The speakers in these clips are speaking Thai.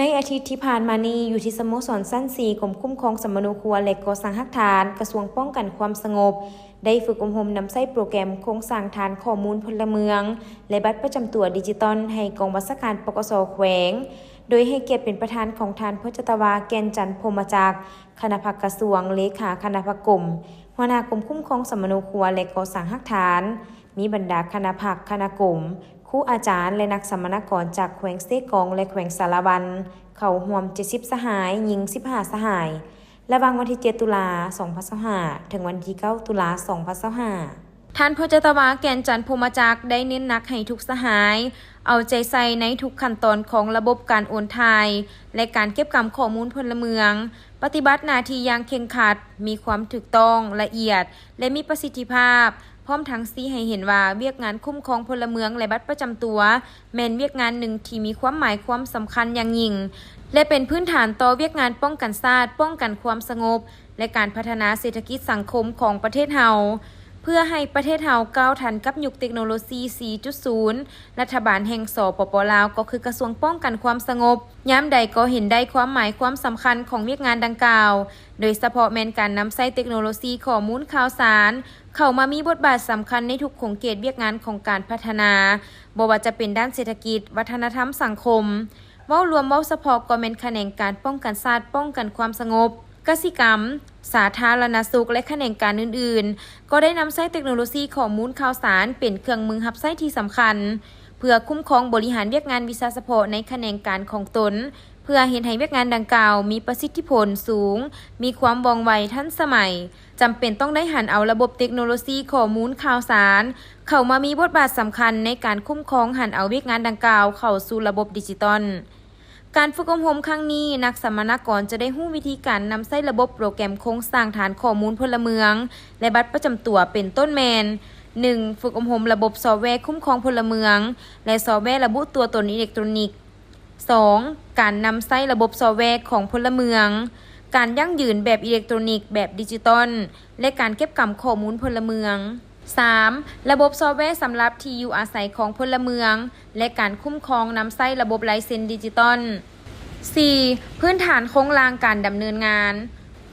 ในอาทิตย์ที่ผ่านมานี้อยู่ที่สโมสรสั้นสีกรมคุ้มครองสมนุครัวและก่อสร้างหักฐานกระทรวงป้องกันความสงบได้ฝึกอบรมนำใช้โปรแกรมโครงสร้างฐานข้อมูลพลเมืองและบัตรประจำตัวดิจิตอลให้กองบัญชาการปกส.แขวงโดยให้เกียรติเป็นประธานของทานพจตวาแกนจันทร์พรหมจักรคณะพักกระทรวงเลขาคณะพักกรมหัวหน้ากรมคุ้มครองสมนุครัวและก่อสร้างหักฐานมีบรรดาคณะพักคณะกรมครูอาจารย์และนักสัมมนากรจากแขวงเซกองและแขวงสารวันเข้าร่วม70สหายหญิง15สหายระหว่างวันที่7ตุลา2025ถึงวันที่9ตุลา2025ท่านพจตวาแกนจันทร์พรหมจักรได้เน้นหนักให้ทุกสหายเอาใจใส่ในทุกขั้นตอนของระบบการโอนถ่ายและการเก็บกำข้อมูลพลเมืองปฏิบัติหน้าที่อย่างเคร่งครัดมีความถูกต้องละเอียดและมีประสิทธิภาพพร้อมทั้งชี้ให้เห็นว่าเวียกงานคุ้มครองพลเมืองและบัตรประจำตัวแม่นเวียกงานหนึ่งที่มีความหมายความสำคัญอย่างยิ่งและเป็นพื้นฐานต่อเวียกงานป้องกันชาติป้องกันความสงบและการพัฒนาเศรษฐกิจสังคมของประเทศเฮาเพื่อให้ประเทศเฮาก้าวทันกับยุคเทคโนโลยี 4.0 รัฐบาลแห่งสปป.ลาวก็คือกระทรวงป้องกันความสงบย้ำใดก็เห็นได้ความหมายความสำคัญของเวียกงานดังกล่าวโดยเฉพาะแม่นการนำใช้เทคโนโลยีข้อมูลข่าวสารเข้ามามีบทบาทสำคัญในทุกโครงเกตเวียกงานของการพัฒนาบ่ว่าจะเป็นด้านเศรษฐกิจวัฒนธรรมสังคมเว้ารวมเว้าเฉพาะก็แม่นแขนงการป้องกันชาติป้องกันความสงบกสิกรรมสาธารณสุขและแขนงการอื่นๆก็ได้นำใช้เทคโนโลยีข้อมูลข่าวสารเป็นเครื่องมือรับใช้ที่สำคัญเพื่อคุ้มครองบริหารเวียกงานวิชาเฉพาะในแขนงการของตนเพื่อเห็นให้เวียกงานดังกล่าวมีประสิทธิผลสูงมีความว่องไวทันสมัยจำเป็นต้องได้หันเอาระบบเทคโนโลยีข้อมูลข่าวสารเข้ามามีบทบาทสำคัญในการคุ้มครองหันเอาเวียกงานดังกล่าวเข้าสู่ระบบดิจิตอลการฝึกอบรมครั้งนี้นักสัมมนากรจะได้รู้วิธีการนำใช้ระบบโปรแกรมโครงสร้างฐานข้อมูลพลเมืองและบัตรประจำตัวเป็นต้นแมน 1. ฝึกอบรมระบบซอฟต์แวร์คุ้มครองพลเมืองและซอฟต์แวร์ระบุตัวตนอิเล็กทรอนิกส์ 2. การนำใช้ระบบซอฟต์แวร์ของพลเมืองการยั่งยืนแบบอิเล็กทรอนิกส์แบบดิจิตอลและการเก็บกำข้อมูลพลเมือง 3. ระบบซอฟต์แวร์สำหรับที่อยู่อาศัยของพลเมืองและการคุ้มครองนำใช้ระบบไลเซนส์ดิจิตอล 4. พื้นฐานโครงสร้างการดำเนินงาน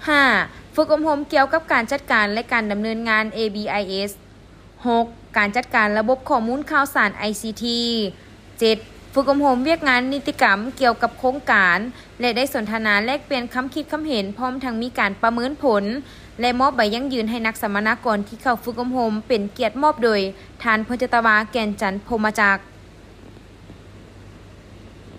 5. ฝึกอบรมเกี่ยวกับการจัดการและการดำเนินงาน ABIS 6. การจัดการระบบข้อมูลข่าวสาร ICT 7. ฝึกอบรมเวียกงานนิติกรรมเกี่ยวกับโครงการและได้สนทนาแลกเปลี่ยนคำคิดคำเห็นพร้อมทั้งมีการประเมินผลและมอบใบยั่งยืนให้นักสัมมนากรที่เข้าฝึกอบรมเป็นเกียรติมอบโดยท่านพจตวาแกนจันทร์พรหมจักร